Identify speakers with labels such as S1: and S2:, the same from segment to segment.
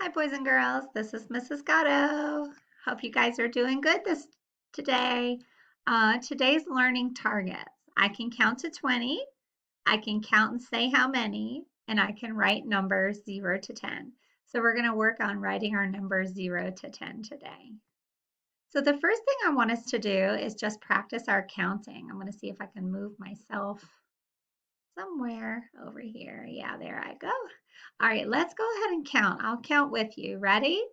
S1: Hi, boys and girls. This is Mrs. Gatto. Hope you guys are doing good today. Today's learning targets. I can count to 20. I can count and say how many, and I can write numbers 0 to 10. So we're going to work on writing our numbers 0 to 10 today. So the first thing I want us to do is just practice our counting. I'm going to see if I can move myself somewhere over here. Yeah, there I go. All right, let's go ahead and count. I'll count with you. Ready?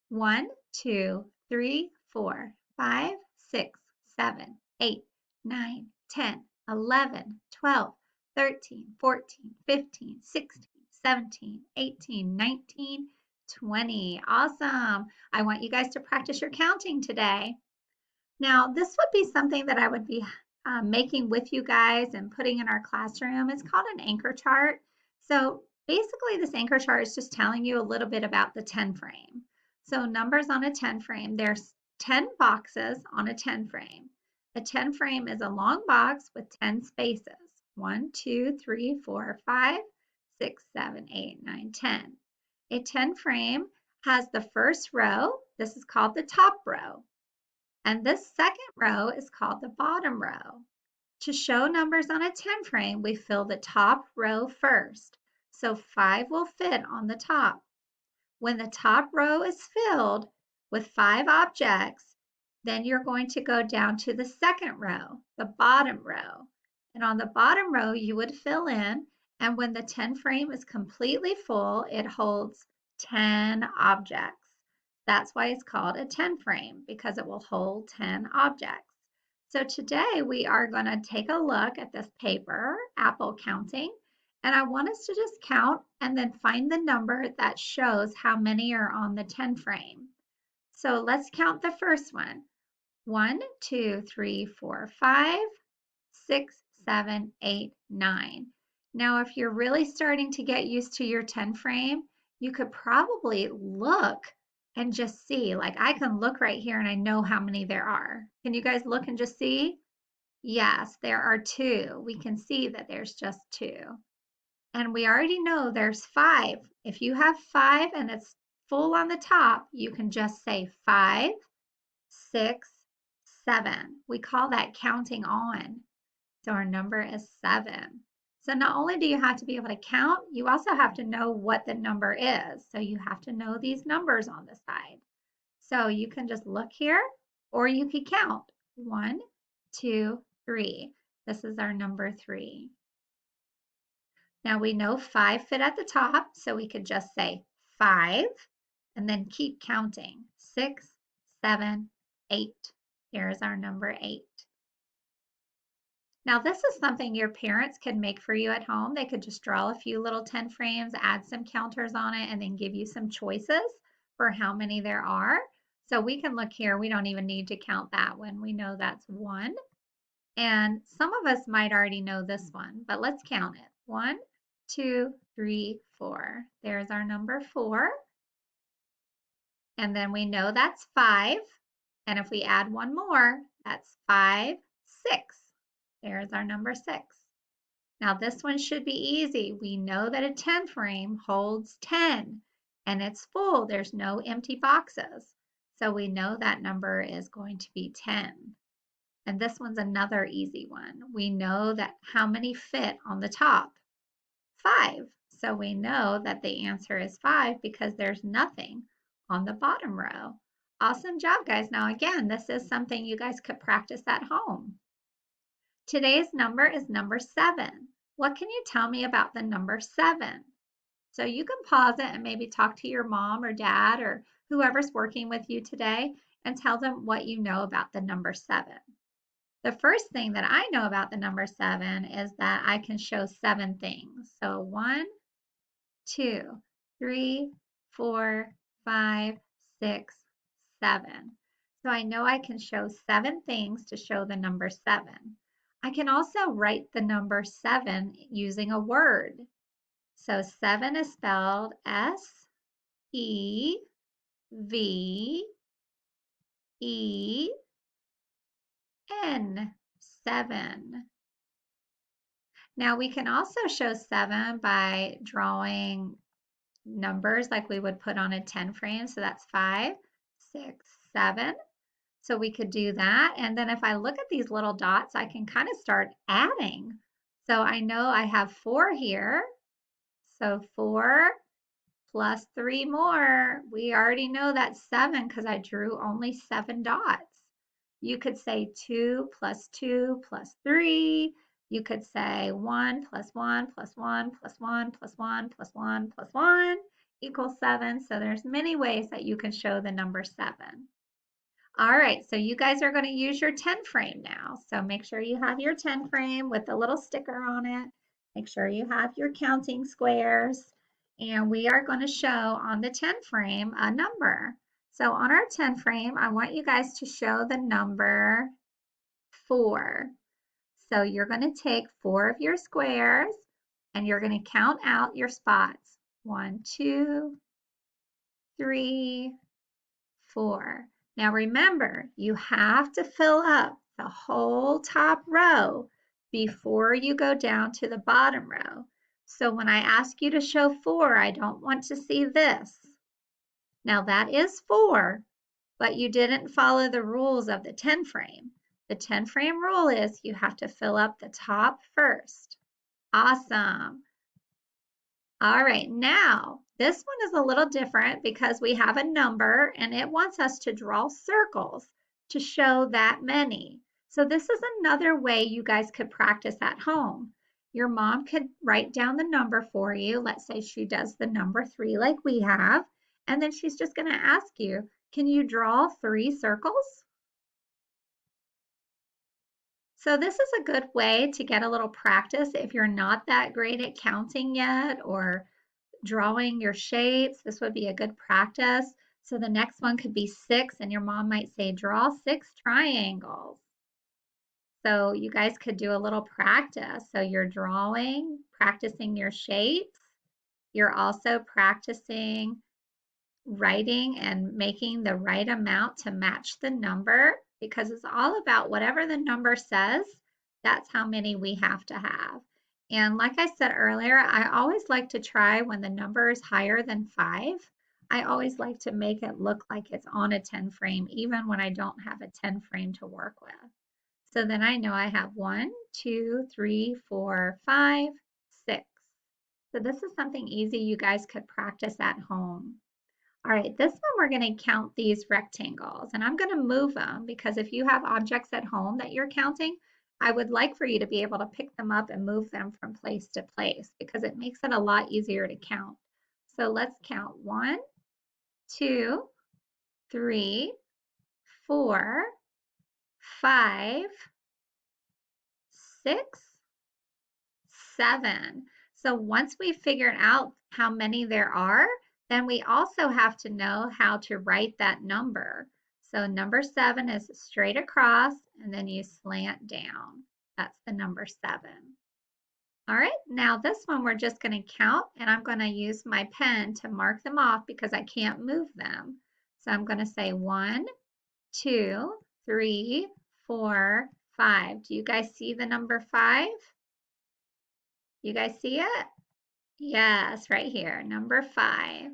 S1: 1, 2, 3, 4, 5, 6, 7, 8, 9, 10, 11, 12, 13, 14, 15, 16, 17, 18, 19, 20. Awesome. I want you guys to practice your counting today. Now, this would be something that I would be making with you guys and putting in our classroom. It's called an anchor chart. So basically, this anchor chart is just telling you a little bit about the 10 frame. So numbers on a 10 frame, there's 10 boxes on a 10 frame. A 10 frame is a long box with 10 spaces. 1, 2, 3, 4, 5, 6, 7, 8, 9, 10. A 10 frame has the first row. This is called the top row. And this second row is called the bottom row. To show numbers on a 10 frame, we fill the top row first. So 5 will fit on the top. When the top row is filled with 5 objects, then you're going to go down to the second row, the bottom row. And on the bottom row, you would fill in, and when the 10 frame is completely full, it holds 10 objects. That's why it's called a 10 frame, because it will hold 10 objects. So today we are going to take a look at this paper, apple counting, and I want us to just count and then find the number that shows how many are on the 10 frame. So let's count the first one. 1, 2, 3, 4, 5, 6, 7, 8, 9. Now, if you're really starting to get used to your 10 frame, you could probably look and just see. Like I can look right here and I know how many there are. Can you guys look and just see? Yes, there are 2. We can see that there's just 2. And we already know there's 5. If you have 5 and it's full on the top, you can just say 5, 6, 7. We call that counting on. So our number is 7. So not only do you have to be able to count, you also have to know what the number is. So you have to know these numbers on the side. So you can just look here or you can count. 1, 2, 3. This is our number 3. Now we know 5 fit at the top, so we could just say 5 and then keep counting. 6, 7, 8. Here's our number 8. Now this is something your parents could make for you at home. They could just draw a few little 10 frames, add some counters on it, and then give you some choices for how many there are. So we can look here. We don't even need to count that one. We know that's 1. And some of us might already know this one, but let's count it. 1, 2, 3, 4. There's our number 4. And then we know that's 5. And if we add one more, that's 5, 6. There's our number 6. Now this one should be easy. We know that a 10 frame holds 10 and it's full. There's no empty boxes. So we know that number is going to be 10. And this one's another easy one. We know that how many fit on the top? 5. So we know that the answer is 5 because there's nothing on the bottom row. Awesome job, guys. Now again, this is something you guys could practice at home. Today's number is number 7. What can you tell me about the number 7? So you can pause it and maybe talk to your mom or dad or whoever's working with you today and tell them what you know about the number 7. The first thing that I know about the number 7 is that I can show 7 things. So 1, 2, 3, 4, 5, 6, 7. So I know I can show 7 things to show the number 7. I can also write the number 7 using a word. So 7 is spelled S-E-V-E-N, 7. Now we can also show 7 by drawing numbers like we would put on a 10 frame. So that's 5, 6, 7. So we could do that. And then if I look at these little dots, I can kind of start adding. So I know I have 4 here. So 4 plus 3 more. We already know that's 7 because I drew only 7 dots. You could say 2 plus 2 plus 3. You could say 1 plus 1 plus 1 plus 1 plus 1 plus 1 plus 1 equals 7. So there's many ways that you can show the number 7. All right, so you guys are going to use your 10 frame now. So make sure you have your 10 frame with the little sticker on it. Make sure you have your counting squares. And we are going to show on the 10 frame a number. So on our 10 frame, I want you guys to show the number 4. So you're going to take 4 of your squares and you're going to count out your spots. 1, 2, 3, 4. Now remember, you have to fill up the whole top row before you go down to the bottom row. So when I ask you to show 4, I don't want to see this. Now that is 4, but you didn't follow the rules of the 10 frame. The 10 frame rule is you have to fill up the top first. Awesome. All right, now this one is a little different because we have a number and it wants us to draw circles to show that many. So this is another way you guys could practice at home. Your mom could write down the number for you. Let's say she does the number 3 like we have, and then she's just going to ask you, can you draw 3 circles? So this is a good way to get a little practice if you're not that great at counting yet or drawing your shapes. This would be a good practice. So the next one could be 6, and your mom might say, draw 6 triangles. So you guys could do a little practice. So you're drawing, practicing your shapes. You're also practicing writing and making the right amount to match the number because it's all about whatever the number says, that's how many we have to have. And like I said earlier, I always like to try when the number is higher than 5. I always like to make it look like it's on a 10 frame, even when I don't have a 10 frame to work with. So then I know I have 1, 2, 3, 4, 5, 6. So this is something easy you guys could practice at home. All right, this one we're going to count these rectangles and I'm going to move them because if you have objects at home that you're counting, I would like for you to be able to pick them up and move them from place to place because it makes it a lot easier to count. So let's count 1, 2, 3, 4, 5, 6, 7. So once we've figured out how many there are, then we also have to know how to write that number. So number 7 is straight across and then you slant down. That's the number 7. All right, now this one we're just going to count and I'm going to use my pen to mark them off because I can't move them. So I'm going to say 1, 2, 3, 4, 5. Do you guys see the number 5? You guys see it? Yes, right here, number 5.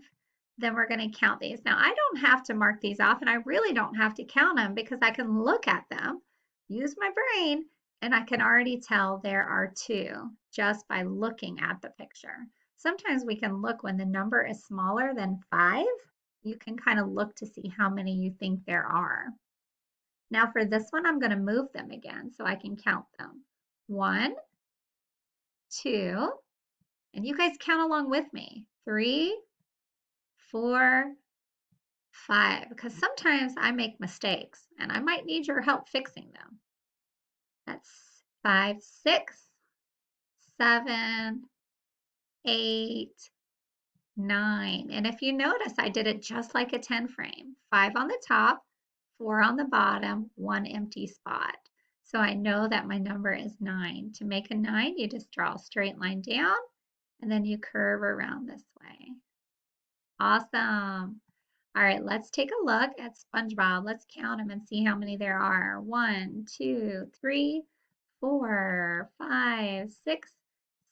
S1: Then we're going to count these. Now, I don't have to mark these off, and I really don't have to count them because I can look at them, use my brain, and I can already tell there are 2 just by looking at the picture. Sometimes we can look when the number is smaller than 5. You can kind of look to see how many you think there are. Now for this one, I'm going to move them again so I can count them. 1, 2, and you guys count along with me. 3, 4, 5, because sometimes I make mistakes and I might need your help fixing them. That's 5, 6, 7, 8, 9. And if you notice, I did it just like a 10 frame. 5 on the top, 4 on the bottom, 1 empty spot. So I know that my number is 9. To make a 9, you just draw a straight line down and then you curve around this way. Awesome. All right, let's take a look at SpongeBob. Let's count them and see how many there are. 1, 2, 3, 4, 5, 6,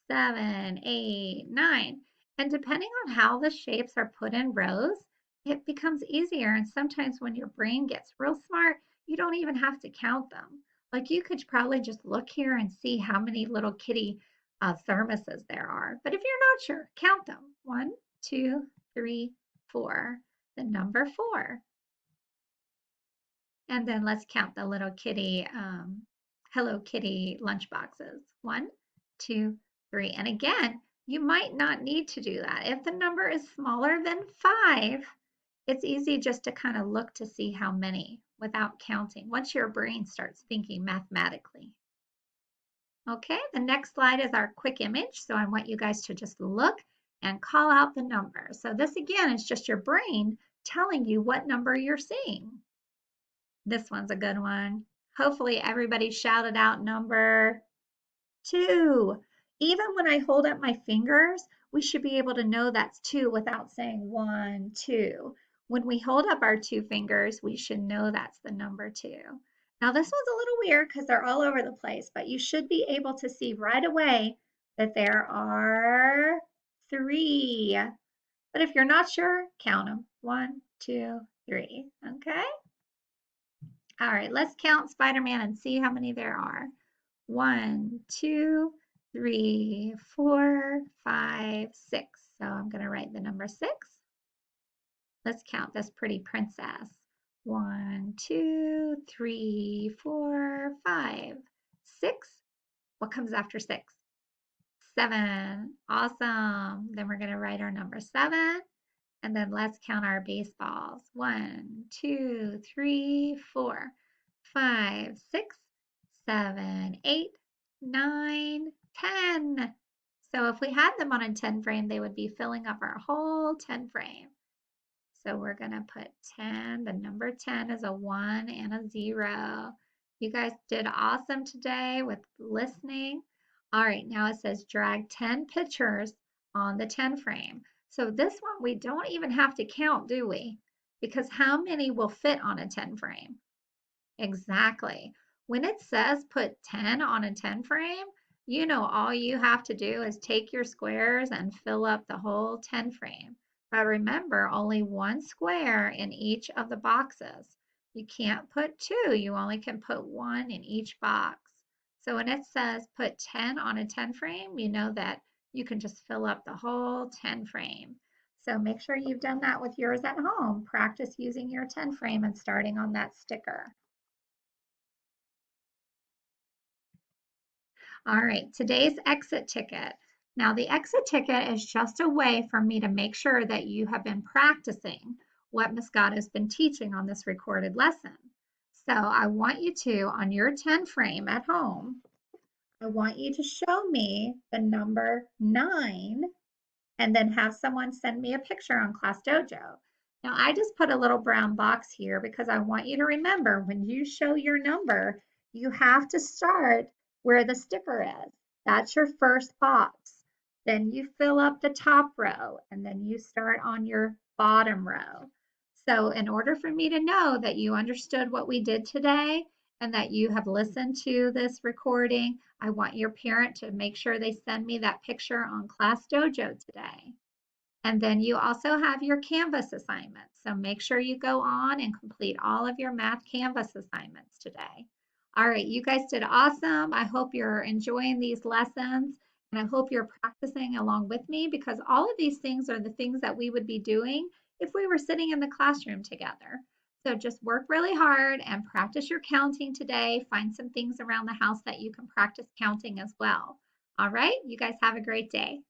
S1: 7, 8, 9. And depending on how the shapes are put in rows, it becomes easier. And sometimes when your brain gets real smart, you don't even have to count them. Like you could probably just look here and see how many little kitty thermoses there are. But if you're not sure, count them. 1, 2, 3, 4. The number 4. And then let's count the little kitty, Hello Kitty lunch boxes. 1, 2, 3. And again, you might not need to do that. If the number is smaller than 5, it's easy just to kind of look to see how many without counting once your brain starts thinking mathematically. Okay, the next slide is our quick image. So I want you guys to just look and call out the number. So this again is just your brain telling you what number you're seeing. This one's a good one. Hopefully everybody shouted out number 2. Even when I hold up my fingers, we should be able to know that's 2 without saying 1, 2. When we hold up our 2 fingers, we should know that's the number 2. Now this one's a little weird because they're all over the place, but you should be able to see right away that there are 3. But if you're not sure, count them. 1, 2, 3. Okay? All right, let's count Spider-Man and see how many there are. 1, 2, 3, 4, 5, 6. So I'm going to write the number 6. Let's count this pretty princess. 1, 2, 3, 4, 5, 6. What comes after 6? 7. Awesome. Then we're going to write our number 7. And then let's count our baseballs. 1, 2, 3, 4, 5, 6, 7, 8, 9, 10. So if we had them on a 10 frame, they would be filling up our whole 10 frame. So we're going to put 10. The number 10 is a 1 and a 0. You guys did awesome today with listening. All right, now it says drag 10 pictures on the 10 frame. So this one we don't even have to count, do we? Because how many will fit on a 10 frame? Exactly. When it says put 10 on a 10 frame, you know all you have to do is take your squares and fill up the whole 10 frame. But remember, only one square in each of the boxes. You can't put 2, you only can put 1 in each box. So when it says put 10 on a 10 frame, you know that you can just fill up the whole 10 frame. So make sure you've done that with yours at home. Practice using your 10 frame and starting on that sticker. All right, today's exit ticket. Now, the exit ticket is just a way for me to make sure that you have been practicing what Miss Gatto has been teaching on this recorded lesson. So I want you to, on your 10 frame at home, I want you to show me the number 9 and then have someone send me a picture on Class Dojo. Now, I just put a little brown box here because I want you to remember when you show your number, you have to start where the sticker is. That's your first box. Then you fill up the top row and then you start on your bottom row. So in order for me to know that you understood what we did today and that you have listened to this recording, I want your parent to make sure they send me that picture on Class Dojo today. And then you also have your Canvas assignments. So make sure you go on and complete all of your math Canvas assignments today. All right, you guys did awesome. I hope you're enjoying these lessons and I hope you're practicing along with me because all of these things are the things that we would be doing if we were sitting in the classroom together. So just work really hard and practice your counting today. Find some things around the house that you can practice counting as well. All right, you guys have a great day.